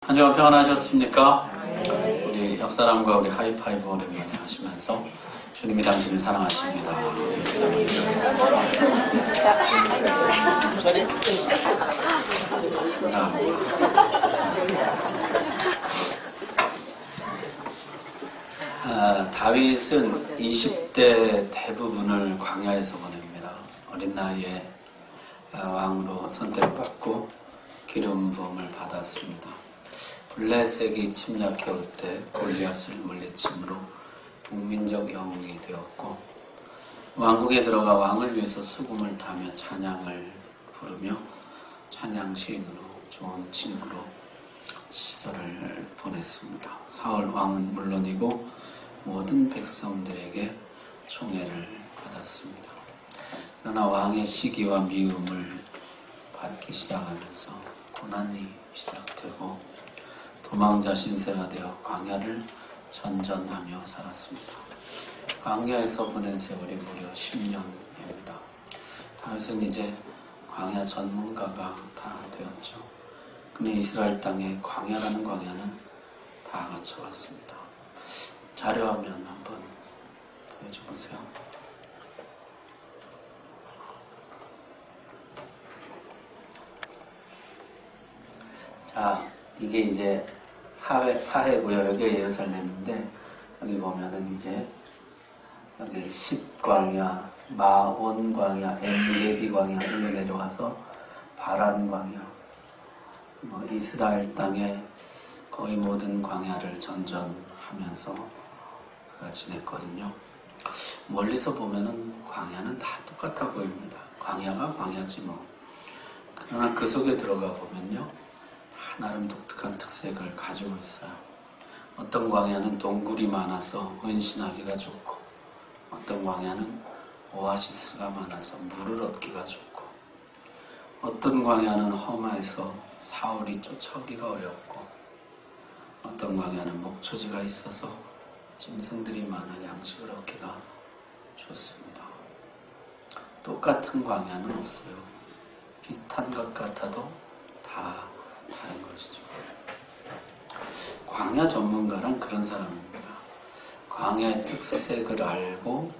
한 주간 평안하셨습니까? 우리 옆 사람과 우리 하이파이브 오랜만에 하시면서 주님이 당신을 사랑하십니다. 다윗은 20대 대부분을 광야에서 보냅니다. 어린 나이에 왕으로 선택받고 기름 부음을 받았습니다. 블레셋이 침략해 올 때 골리앗을 물리침으로 국민적 영웅이 되었고, 왕국에 들어가 왕을 위해서 수금을 타며 찬양을 부르며 찬양 시인으로 좋은 친구로 시절을 보냈습니다. 사울 왕은 물론이고 모든 백성들에게 총애를 받았습니다. 그러나 왕의 시기와 미움을 받기 시작하면서 고난이 시작되고 도망자 신세가 되어 광야를 전전하며 살았습니다. 광야에서 보낸 세월이 무려 10년입니다. 다윗은 이제 광야 전문가가 다 되었죠. 그는 이스라엘 땅에 광야라는 광야는 다 거쳐갔습니다. 자료화면 한번 보여줘보세요. 자, 이게 이제 사회고요. 여기가 예루살렘인데, 여기 보면은 이제, 여기 10광야, 마온 광야, 엔게디 광야, 일로 내려와서 바란 광야, 이스라엘 땅에 거의 모든 광야를 전전하면서 그가 지냈거든요. 멀리서 보면은 광야는 다 똑같아 보입니다. 광야가 광야지 뭐. 그러나 그 속에 들어가 보면요, 나름 독특한 특색을 가지고 있어요. 어떤 광야는 동굴이 많아서 은신하기가 좋고, 어떤 광야는 오아시스가 많아서 물을 얻기가 좋고, 어떤 광야는 험해서 사울이 쫓아오기가 어렵고, 어떤 광야는 목초지가 있어서 짐승들이 많아 양식을 얻기가 좋습니다. 똑같은 광야는 없어요. 비슷한 것 같아도 다 다른 것이죠. 광야 전문가란 그런 사람입니다. 광야의 특색을 알고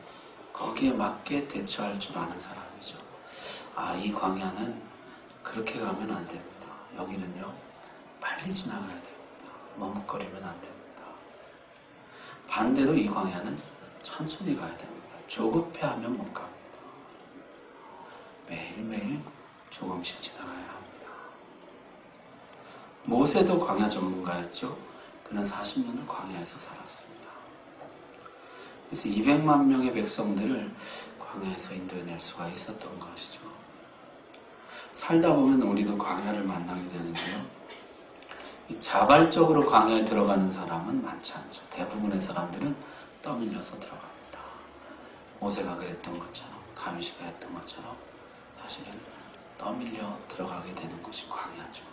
거기에 맞게 대처할 줄 아는 사람이죠. 이 광야는 그렇게 가면 안 됩니다. 여기는요, 빨리 지나가야 됩니다. 머뭇거리면 안 됩니다. 반대로 이 광야는 천천히 가야 됩니다. 조급해하면 못 갑니다. 매일매일 조금씩 지나가야 합니다. 모세도 광야 전문가였죠. 그는 40년을 광야에서 살았습니다. 그래서 200만 명의 백성들을 광야에서 인도해낼 수가 있었던 것이죠. 살다 보면 우리도 광야를 만나게 되는데요, 이 자발적으로 광야에 들어가는 사람은 많지 않죠. 대부분의 사람들은 떠밀려서 들어갑니다. 모세가 그랬던 것처럼, 다윗이 그랬던 것처럼 사실은 떠밀려 들어가게 되는 곳이 광야죠.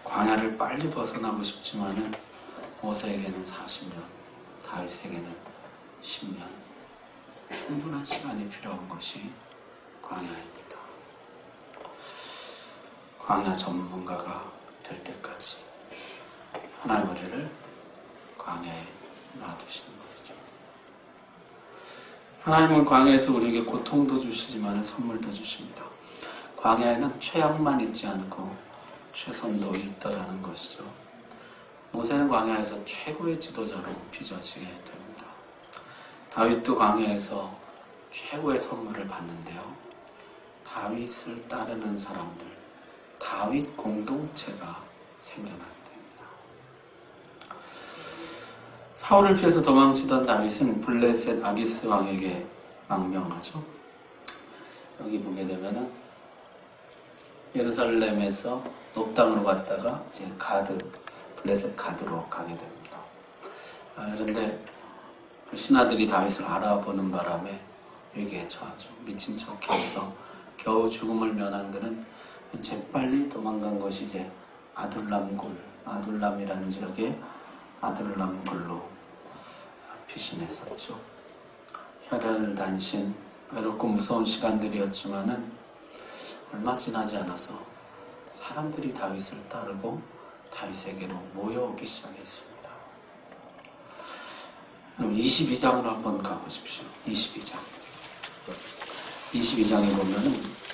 광야를 빨리 벗어나고 싶지만은 모세에게는 40년, 다윗에게는 10년, 충분한 시간이 필요한 것이 광야입니다. 광야 전문가가 될 때까지 하나님 우리를 광야에 놔두시는 거죠. 하나님은 광야에서 우리에게 고통도 주시지만 선물도 주십니다. 광야에는 최악만 있지 않고 최선도 있다라는 것이죠. 모세는 광야에서 최고의 지도자로 빚어지게 됩니다. 다윗도 광야에서 최고의 선물을 받는데요, 다윗을 따르는 사람들, 다윗 공동체가 생겨나게 됩니다. 사울을 피해서 도망치던 다윗은 블레셋 아기스 왕에게 망명하죠. 여기 보게 되면은 예루살렘에서 높당으로 갔다가 이제 블레셋 가드로 가게 됩니다. 그런데 신하들이 다윗을 알아보는 바람에 위기에 처하죠. 미친 척해서 겨우 죽음을 면한 그는 재빨리 도망간 것이 이제 아둘람이라는 지역의 아둘람굴로 피신했었죠. 혈혈단신, 외롭고 무서운 시간들이었지만은 얼마 지나지 않아서 사람들이 다윗을 따르고 다윗에게로 모여오기 시작했습니다. 그럼 22장으로 한번 가보십시오. 22장. 22장에 보면은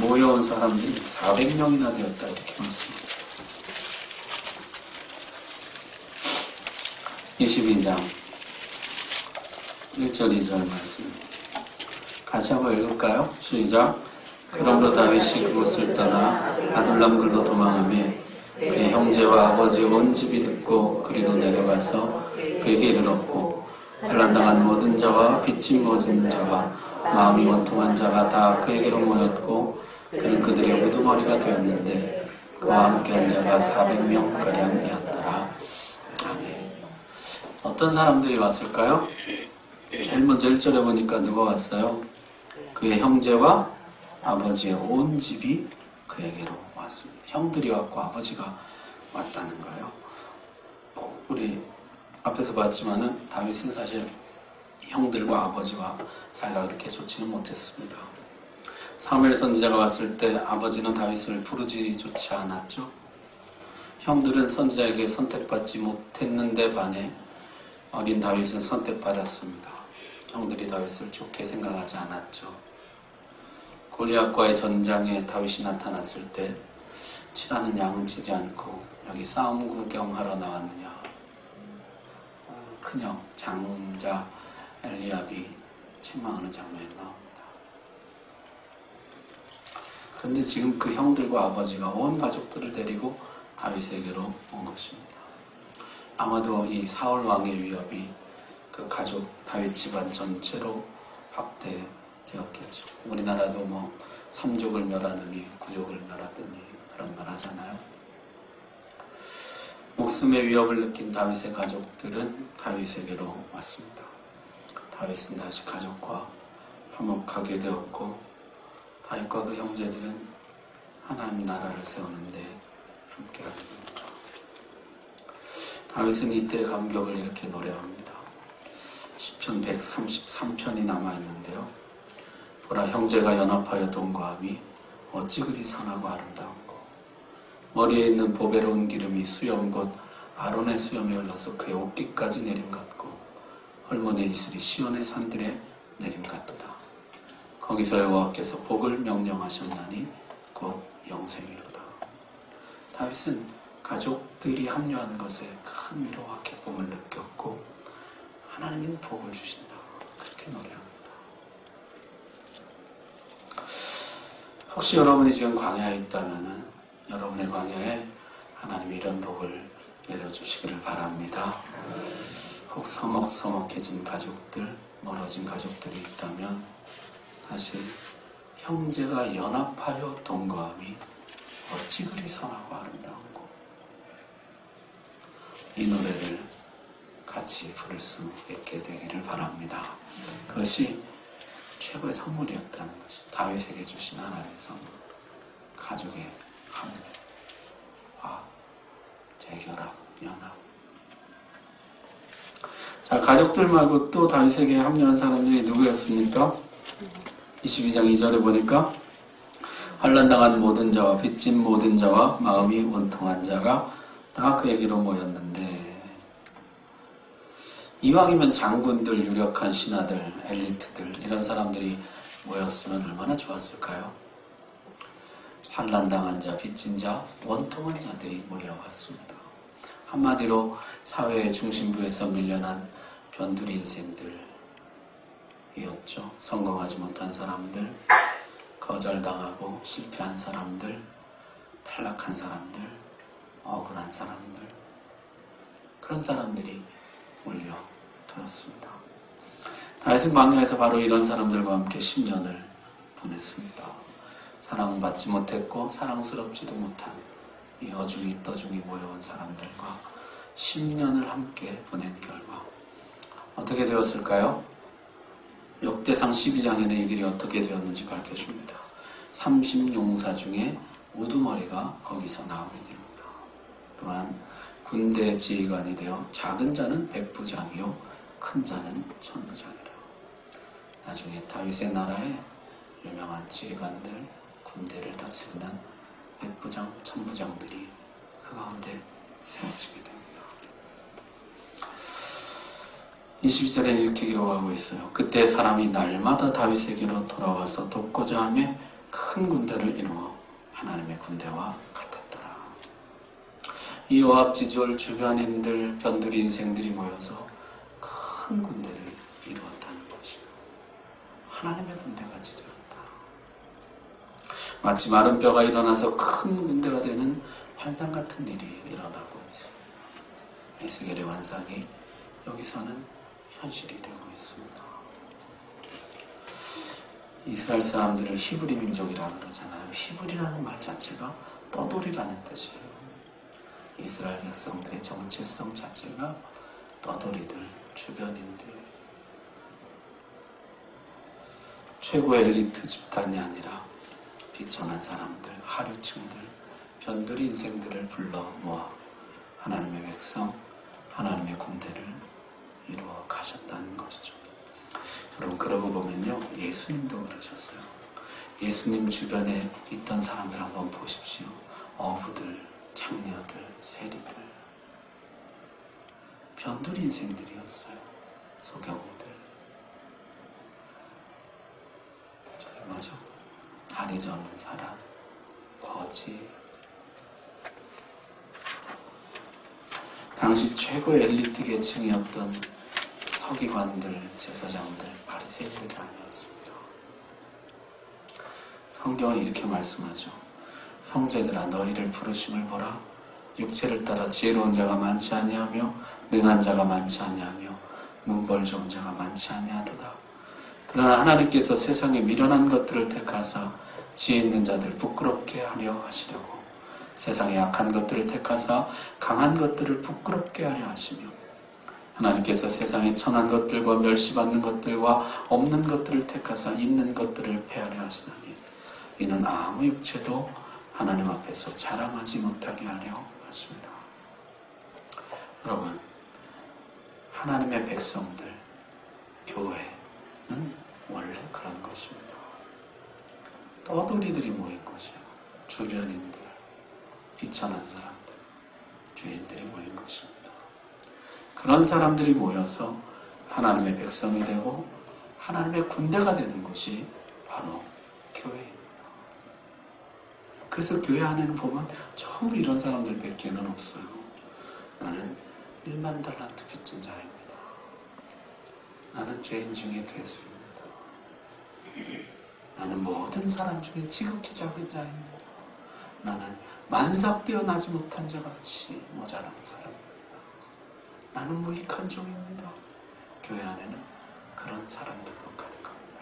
모여온 사람들이 400명이나 되었다 이렇게 말씀합니다. 22장 1절 2절 말씀 같이 한번 읽을까요? 시작. 그러므로 다윗이 그곳을 떠나 아둘람 글로 도망하며 그의 형제와 아버지 온 집이 듣고 그리로 내려가서 그에게 이르렀고 환난당한 모든 자와 빚진 모든 자와 마음이 원통한 자가 다 그에게로 모였고 그는 그들의 우두머리가 되었는데 그와 함께한 자가 400명가량이었더라. 아멘. 어떤 사람들이 왔을까요? 제일 먼저 1절에 보니까 누가 왔어요? 그의 형제와 아버지의 온 집이 그에게로 왔습니다. 형들이 왔고 아버지가 왔다는 거예요. 우리 앞에서 봤지만은 다윗은 사실 형들과 아버지와 사이가 그렇게 좋지는 못했습니다. 사무엘 선지자가 왔을 때 아버지는 다윗을 부르지조차 않았죠. 형들은 선지자에게 선택받지 못했는데 반해 어린 다윗은 선택받았습니다. 형들이 다윗을 좋게 생각하지 않았죠. 골리앗과의 전장에 다윗이 나타났을 때 치라는 양은 치지 않고 여기 싸움 구경하러 나왔느냐. 큰형 장자 엘리압이 책망하는 장면이 나옵니다. 그런데 지금 그 형들과 아버지가 온 가족들을 데리고 다윗에게로 온 것입니다. 아마도 이 사울 왕의 위협이 그 가족 다윗 집안 전체로 확대되었겠죠. 우리나라도 뭐 3족을 멸하느니 9족을 멸하더니 그런 말 하잖아요. 목숨의 위협을 느낀 다윗의 가족들은 다윗에게로 왔습니다. 다윗은 다시 가족과 화목하게 되었고 다윗과 그 형제들은 하나님 나라를 세우는데 함께하게 됩니다. 다윗은 이때 감격을 이렇게 노래합니다. 시편 133편이 남아있는데요. 보라 형제가 연합하여 동거함이 어찌 그리 선하고 아름다운고 머리에 있는 보배로운 기름이 수염 곧 아론의 수염에 흘러서 그의 옷깃까지 내림 같고 헐몬의 이슬이 시온의 산들에 내림 같도다. 거기서 여호와께서 복을 명령하셨나니 곧 영생이로다. 다윗은 가족들이 합류한 것에 큰 위로와 기쁨을 느꼈고 하나님이 복을 주신다. 그렇게 노래합니다. 혹시 여러분이 지금 광야에 있다면 여러분의 광야에 하나님이 이런 복을 내려주시기를 바랍니다. 혹 서먹서먹해진 가족들, 멀어진 가족들이 있다면 다시 형제가 연합하여 동거함이 어찌 그리 선하고 아름다운고 이 노래를 같이 부를 수 있게 되기를 바랍니다. 그것이 최고의 선물이었다는 것이 다윗에게 주신 하나님의 선물, 가족의 합류와 재결합, 연합. 자, 가족들 말고 또 다윗에게 합류한 사람들이 누구였습니까? 22장 2절에 보니까 환난당한 모든 자와 빚진 모든 자와 마음이 원통한 자가 다 그에게로 모였는데 이왕이면 장군들, 유력한 신하들, 엘리트들 이런 사람들이 모였으면 얼마나 좋았을까요? 환난당한 자, 빚진 자, 원통한 자들이 몰려왔습니다. 한마디로 사회의 중심부에서 밀려난 변두리 인생들이었죠. 성공하지 못한 사람들, 거절당하고 실패한 사람들, 탈락한 사람들, 억울한 사람들, 그런 사람들이 몰려들었습니다. 다윗은 광야에서 바로 이런 사람들과 함께 10년을 보냈습니다. 사랑받지 못했고 사랑스럽지도 못한 이 어중이 떠중이 모여온 사람들과 10년을 함께 보낸 결과 어떻게 되었을까요? 역대상 12장에는 이들이 어떻게 되었는지 밝혀줍니다. 30용사 중에 우두머리가 거기서 나오게 됩니다. 또한 군대 지휘관이 되어 작은 자는 백부장이요 큰 자는 천부장이라. 나중에 다윗의 나라에 유명한 지휘관들, 군대를 다스리는 백부장, 천부장들이 그 가운데 세워지게 됩니다. 22절에 이렇게 기록하고 있어요. 그때 사람이 날마다 다윗에게로 돌아와서 돕고자 하며 큰 군대를 이루어 하나님의 군대와 같았더라. 이 요압 지졸 주변인들 변두리 인생들이 모여서 큰 군대를 이루었다는 것이요. 하나님의 군대같이 되었다. 마치 마른 뼈가 일어나서 큰 군대가 되는 환상 같은 일이 일어나고 있습니다. 에스겔의 환상이 여기서는 현실이 되고 있습니다. 이스라엘 사람들을 히브리 민족이라고 그러잖아요. 히브리라는 말 자체가 떠돌이라는 뜻이에요. 이스라엘 백성들의 정체성 자체가 떠돌이들, 주변인들, 최고 엘리트 집단이 아니라 비천한 사람들, 하류층들, 변두리 인생들을 불러 모아 하나님의 백성, 하나님의 군대를 이루어 가셨다는 것이죠. 여러분, 그러고 보면요, 예수님도 그러셨어요. 예수님 주변에 있던 사람들 한번 보십시오. 어부들, 장녀들, 세리들, 변두리 인생들이었어요. 소경들. 저기 뭐죠? 다리 저는 사람, 거지. 당시 최고 엘리트 계층이었던 서기관들, 제사장들, 바리새인들이 아니었습니다. 성경은 이렇게 말씀하죠. 형제들아, 너희를 부르심을 보라. 육체를 따라 지혜로운 자가 많지 아니하며 능한 자가 많지 아니하며 문벌 좋은 자가 많지 아니하도다. 그러나 하나님께서 세상에 미련한 것들을 택하사 지혜 있는 자들 부끄럽게 하려 하시려고 세상에 약한 것들을 택하사 강한 것들을 부끄럽게 하려 하시며 하나님께서 세상에 천한 것들과 멸시받는 것들과 없는 것들을 택하사 있는 것들을 폐하려 하시나니 이는 아무 육체도 하나님 앞에서 자랑하지 못하게 하려 하십니다. 여러분, 하나님의 백성들, 교회는 원래 그런 것입니다. 떠돌이들이 모인 것이에요. 주변인들, 비천한 사람들, 죄인들이 모인 것입니다. 그런 사람들이 모여서 하나님의 백성이 되고 하나님의 군대가 되는 곳이 바로 교회입니다. 그래서 교회 안에는 보면 전부 이런 사람들 밖에는 없어요. 나는 1만 달란트 빚진 자입니다. 나는 죄인 중에 괴수입니다. 나는 모든 사람 중에 지극히 작은 자입니다. 나는 만삭 뛰어나지 못한 자같이 모자란 사람입니다. 나는 무익한 종입니다. 교회 안에는 그런 사람들로 가득합니다.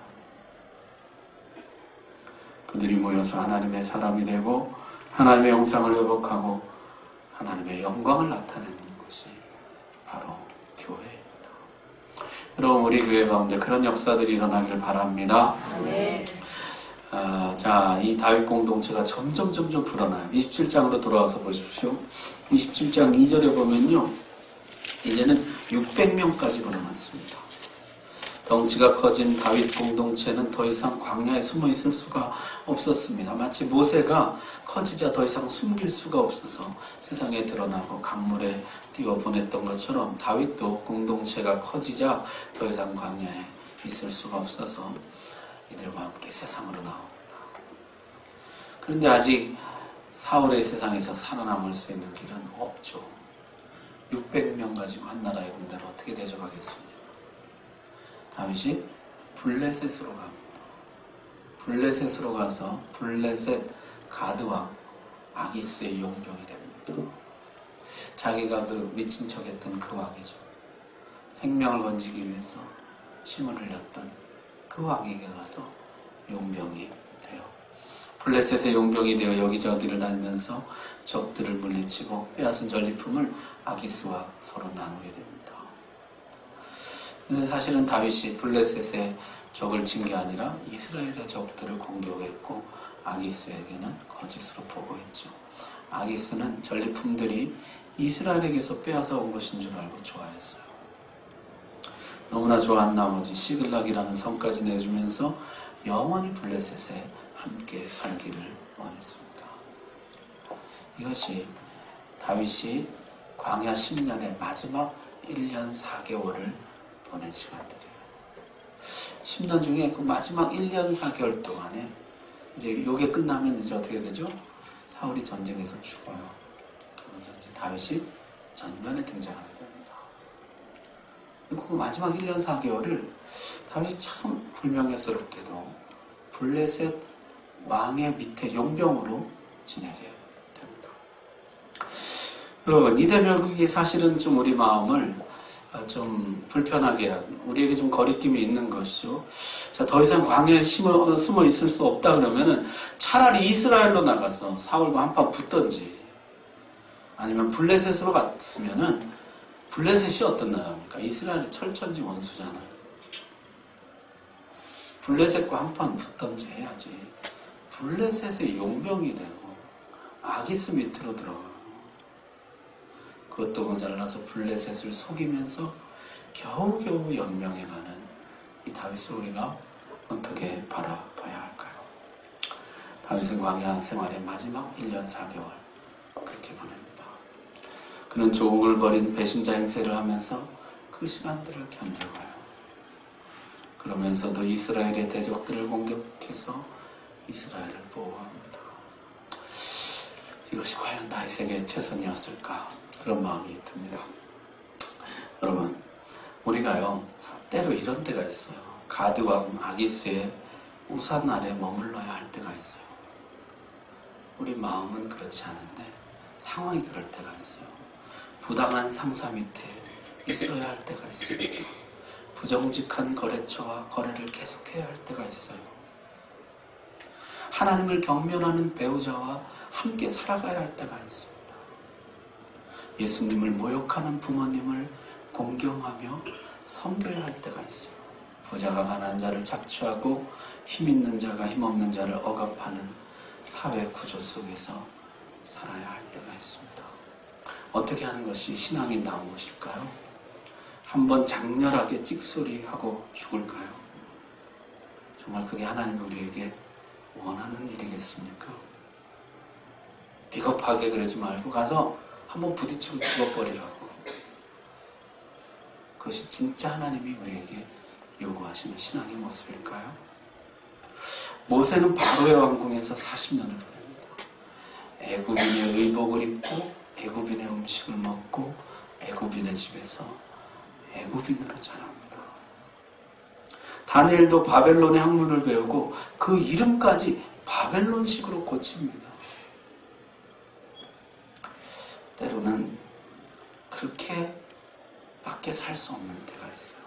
그들이 모여서 하나님의 사람이 되고 하나님의 형상을 회복하고 하나님의 영광을 나타내는 것이 바로 교회입니다. 여러분, 우리 교회 가운데 그런 역사들이 일어나기를 바랍니다. 네. 자, 이 다윗 공동체가 점점 불어나요. 27장으로 돌아와서 보십시오. 27장 2절에 보면요, 이제는 600명까지 불어났습니다. 덩치가 커진 다윗 공동체는 더 이상 광야에 숨어 있을 수가 없었습니다. 마치 모세가 커지자 더 이상 숨길 수가 없어서 세상에 드러나고 강물에 띄워보냈던 것처럼 다윗도 공동체가 커지자 더 이상 광야에 있을 수가 없어서 이들과 함께 세상으로 나옵니다. 그런데 아직 사울의 세상에서 살아남을 수 있는 길은 없죠. 600명 가지고 한 나라의 군대를 어떻게 대적하겠습니까? 다윗이 블레셋으로 갑니다. 블레셋으로 가서 블레셋 가드왕 아기스의 용병이 됩니다. 자기가 그 미친 척했던 그 왕이죠. 생명을 건지기 위해서 침을 흘렸던 그 왕에게 가서 용병이 돼요. 블레셋의 용병이 되어 여기저기를 다니면서 적들을 물리치고 빼앗은 전리품을 아기스와 서로 나누게 됩니다. 근데 사실은 다윗이 블레셋의 적을 친 게 아니라 이스라엘의 적들을 공격했고 아기스에게는 거짓으로 보고했죠. 아기스는 전리품들이 이스라엘에게서 빼앗아 온 것인 줄 알고 좋아했어요. 너무나 좋아한 나머지 시글락이라는 성까지 내주면서 영원히 블레셋에 함께 살기를 원했습니다. 이것이 다윗이 광야 10년의 마지막 1년 4개월을 보낸 시간들이에요. 10년 중에 그 마지막 1년 4개월 동안에 이제 요게 끝나면 이제 어떻게 되죠? 사울이 전쟁에서 죽어요. 그러면서 이제 다윗이 전면에 등장하게 됩니다. 그 마지막 1년 4개월을 다윗이 참 불명예스럽게도 블레셋 왕의 밑에 용병으로 지내게 됩니다. 여러분, 이 대멸국이 사실은 좀 우리 마음을 좀 불편하게 하는, 우리에게 좀 거리낌이 있는 것이죠. 자, 더 이상 광야에 숨어 있을 수 없다 그러면은 차라리 이스라엘로 나가서 사울과 한판 붙던지, 아니면 블레셋으로 갔으면은, 블레셋이 어떤 나라입니까? 이스라엘의 철천지 원수잖아요. 블레셋과 한판 붙던지 해야지. 블레셋의 용병이 되고 아기스 밑으로 들어가고, 그것도 모자라서 블레셋을 속이면서 겨우겨우 연명해가는 이 다윗을 우리가 어떻게 바라봐야 할까요? 다윗은 광야 생활의 마지막 1년 4개월 그렇게 보냅니다. 그는 조국을 버린 배신자 행세를 하면서 그 시간들을 견뎌가요. 그러면서도 이스라엘의 대적들을 공격해서 이스라엘을 보호합니다. 이것이 과연 다윗에게 최선이었을까? 그런 마음이 듭니다. 여러분, 우리가요 때로 이런 때가 있어요. 가드왕 아기스의 우산 아래 머물러야 할 때가 있어요. 우리 마음은 그렇지 않은데 상황이 그럴 때가 있어요. 부당한 상사 밑에 있어야 할 때가 있습니다. 부정직한 거래처와 거래를 계속해야 할 때가 있어요. 하나님을 경멸하는 배우자와 함께 살아가야 할 때가 있습니다. 예수님을 모욕하는 부모님을 공경하며 섬겨야 할 때가 있어요. 부자가 가난한 자를 착취하고 힘 있는 자가 힘없는 자를 억압하는 사회 구조 속에서 살아야 할 때가 있습니다. 어떻게 하는 것이 신앙인다운 것일까요? 한번 장렬하게 찍소리하고 죽을까요? 정말 그게 하나님이 우리에게 원하는 일이겠습니까? 비겁하게 그러지 말고 가서 한번 부딪히고 죽어버리라고. 그것이 진짜 하나님이 우리에게 요구하시는 신앙의 모습일까요? 모세는 바로의 왕궁에서 40년을 보냅니다. 애굽인의 의복을 입고 애굽인의 음식을 먹고 애굽인의 집에서 애굽인으로 자랍니다. 다니엘도 바벨론의 학문을 배우고 그 이름까지 바벨론식으로 고칩니다. 때로는 그렇게 밖에 살 수 없는 때가 있어요.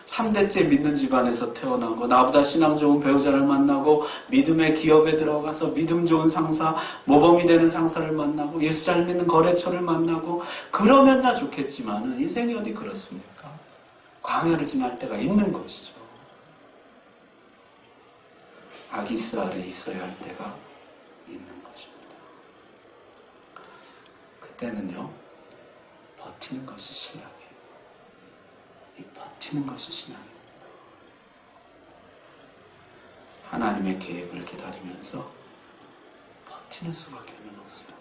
3대째 믿는 집안에서 태어나고 나보다 신앙 좋은 배우자를 만나고 믿음의 기업에 들어가서 믿음 좋은 상사, 모범이 되는 상사를 만나고 예수 잘 믿는 거래처를 만나고 그러면야 좋겠지만 인생이 어디 그렇습니까? 광야를 지날 때가 있는 것이죠. 아기스 아래 있어야 할 때가 있는 것입니다. 그때는요, 버티는 것이 신앙이에요. 이 버티는 것이 신앙입니다. 하나님의 계획을 기다리면서 버티는 수밖에 없어요.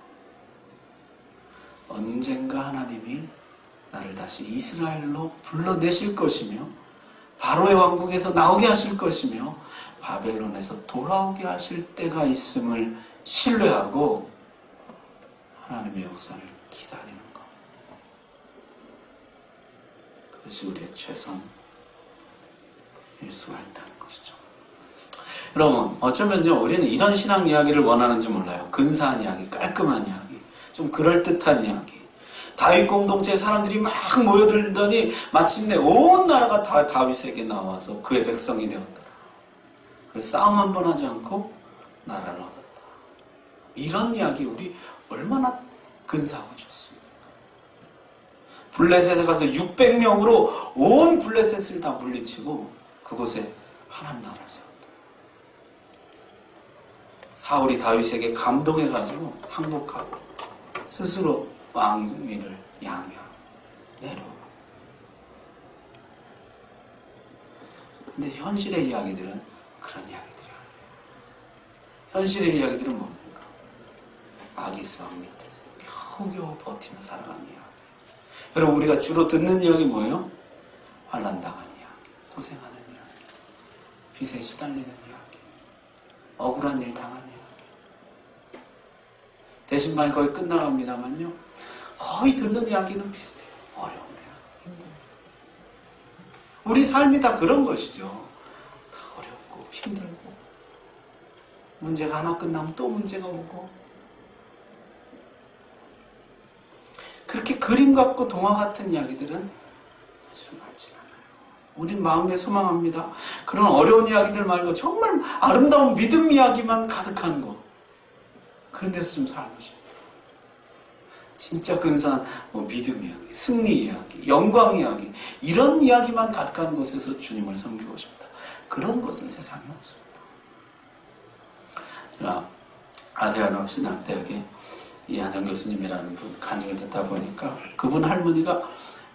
언젠가 하나님이 나를 다시 이스라엘로 불러내실 것이며 바로의 왕국에서 나오게 하실 것이며 바벨론에서 돌아오게 하실 때가 있음을 신뢰하고 하나님의 역사를 기다리는 것. 그것이 우리의 최선일 수가 있다는 것이죠. 여러분, 어쩌면요, 우리는 이런 신앙 이야기를 원하는지 몰라요. 근사한 이야기, 깔끔한 이야기, 좀 그럴듯한 이야기. 다윗 공동체에 사람들이 막 모여들더니 마침내 온 나라가 다 다윗에게 나와서 그의 백성이 되었더라. 그래서 싸움 한 번 하지 않고 나라를 얻었다. 이런 이야기 우리 얼마나 근사하고 좋습니까? 블레셋에 가서 600명으로 온 블레셋을 다 물리치고 그곳에 하나님 나라를 세웠다. 사울이 다윗에게 감동해가지고 항복하고 스스로 왕위를 양양 내려오고. 근데 현실의 이야기들은 그런 이야기들이야. 현실의 이야기들은 뭡니까? 아기수왕 밑에서 겨우겨우 버티며 살아가는 이야기. 여러분, 우리가 주로 듣는 이야기 뭐예요? 환난당한 이야기, 고생하는 이야기, 빚에 시달리는 이야기, 억울한 일 당한 이야기. 대신 말 거의 끝나갑니다만요, 거의 듣는 이야기는 비슷해요. 어려운 이야기, 힘든 이야기. 우리 삶이 다 그런 것이죠. 다 어렵고 힘들고, 문제가 하나 끝나면 또 문제가 오고, 그렇게 그림 같고 동화 같은 이야기들은 사실 많지 않아요. 우린 마음에 소망합니다. 그런 어려운 이야기들 말고 정말 아름다운 믿음 이야기만 가득한 거, 그런 데서 좀 살고 싶다. 진짜 근사한 믿음 이야기, 승리 이야기, 영광 이야기, 이런 이야기만 가득한 곳에서 주님을 섬기고 싶다. 그런 것은 세상에 없습니다. 제가 아세아나 신학대학에 이한영 교수님이라는 분 간증을 듣다 보니까 그분 할머니가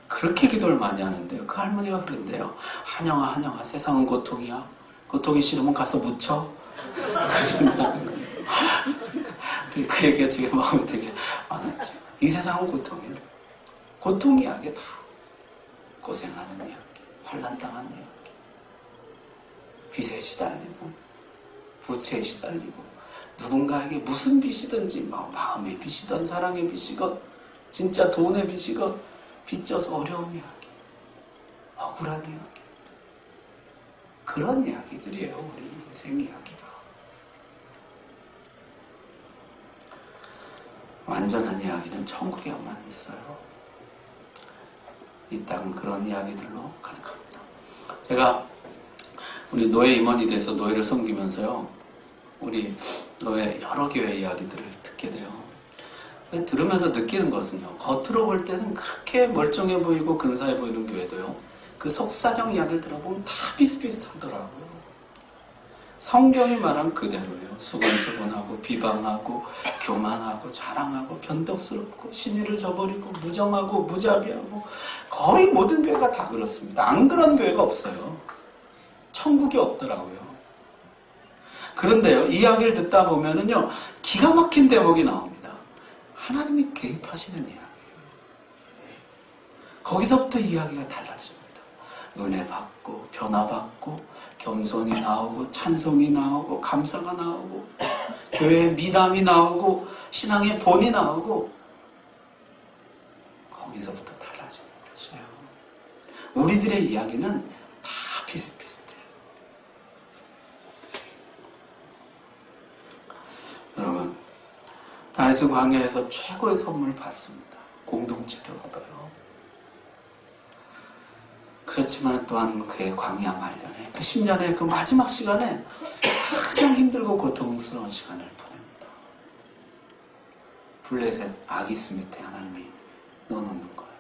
그렇게 기도를 많이 하는데요. 그 할머니가 그런데요. 한영아, 한영아, 세상은 고통이야. 고통이 싫으면 가서 묻혀. 그 얘기가 되게 마음에 되게 많았죠. 이 세상은 고통이에요. 고통 이야기 다. 고생하는 이야기, 환난당한 이야기, 빚에 시달리고, 부채에 시달리고, 누군가에게 무슨 빚이든지, 마음의 빚이든 사랑의 빚이건, 진짜 돈의 빚이건, 빚져서 어려운 이야기, 억울한 이야기. 그런 이야기들이에요, 우리 인생 이야기가. 완전한 이야기는 천국에만 있어요. 이 땅은 그런 이야기들로 가득합니다. 제가 우리 노예 임원이 돼서 노예를 섬기면서요, 우리 노예 여러 교회 이야기들을 듣게 돼요. 들으면서 느끼는 것은요, 겉으로 볼 때는 그렇게 멀쩡해 보이고 근사해 보이는 교회도요, 그 속사정 이야기를 들어보면 다 비슷비슷하더라고요. 성경이 말한 그대로예요. 수근수근하고 비방하고 교만하고 자랑하고 변덕스럽고 신의를 저버리고 무정하고 무자비하고, 거의 모든 교회가 다 그렇습니다. 안 그런 교회가 없어요. 천국이 없더라고요. 그런데요, 이 이야기를 듣다 보면은요, 기가 막힌 대목이 나옵니다. 하나님이 개입하시는 이야기예요. 거기서부터 이야기가 달라집니다. 은혜 받고 변화받고 겸손이 나오고 찬송이 나오고 감사가 나오고 교회의 미담이 나오고 신앙의 본이 나오고, 거기서부터 달라지는 거죠. 우리들의 이야기는 다 비슷비슷해요. 여러분, 다윗은 광야에서 최고의 선물을 받습니다. 공동체를 얻어요. 그렇지만 또한 그의 광야 말년에, 그 10년의 그 마지막 시간에 가장 힘들고 고통스러운 시간을 보냅니다. 블레셋 아기스 밑에 하나님이 넣어놓는 거예요.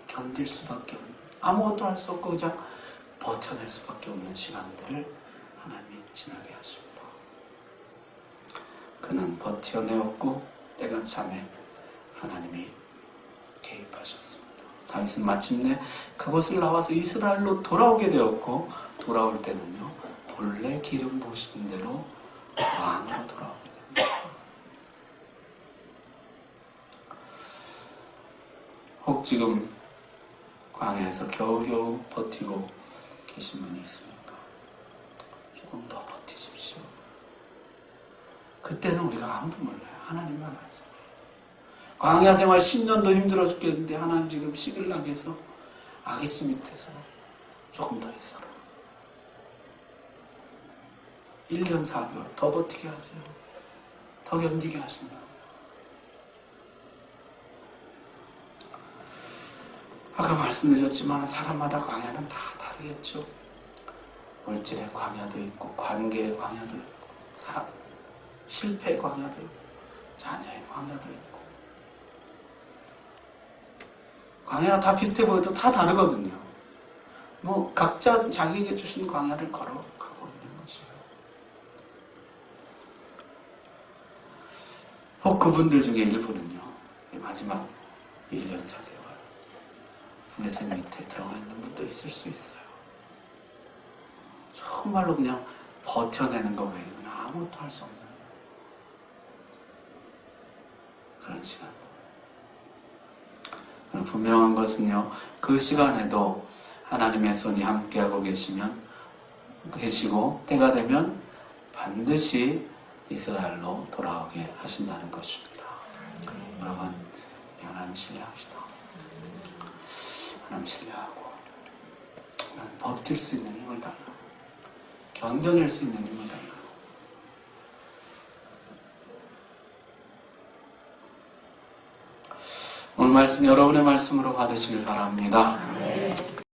견딜 수밖에 없는, 아무것도 할 수 없고 그냥 버텨낼 수밖에 없는 시간들을 하나님이 지나게 하십니다. 그는 버텨내었고 때가 참에 하나님이 개입하셨습니다. 다윗은 마침내 그곳을 나와서 이스라엘로 돌아오게 되었고, 돌아올 때는요, 본래 기름 부으신 대로 왕으로 돌아오게 됩니다. 혹 지금 광야에서 겨우겨우 버티고 계신 분이 있습니까? 조금 더 버티십시오. 그때는 우리가 아무도 몰라요. 하나님만 아세요. 광야 생활 10년도 힘들어 죽겠는데 하나님 지금 시글락에서 아기스 밑에서 조금 더 있어라. 1년 4개월 더 버티게 하세요. 더 견디게 하신다. 아까 말씀드렸지만 사람마다 광야는 다 다르겠죠. 물질의 광야도 있고, 관계의 광야도 있고, 실패의 광야도 있고, 자녀의 광야도 있고. 광야가 다 비슷해 보여도 다 다르거든요. 각자 자기에게 주신 광야를 걸어가고 있는 것이에요. 혹 그분들 중에 일부는요, 마지막 1년 4개월 블레셋 밑에 들어가 있는 분도 있을 수 있어요. 정말로 그냥 버텨내는 것 외에는 아무것도 할 수 없는. 그런 시간. 분명한 것은요, 그 시간에도 하나님의 손이 함께하고 계시고 때가 되면 반드시 이스라엘로 돌아오게 하신다는 것입니다. 여러분, 하나님 신뢰합시다. 하나님 신뢰하고 버틸 수 있는 힘을 달라. 견뎌낼 수 있는 힘을 달라. 오늘 말씀 여러분의 말씀으로 받으시길 바랍니다.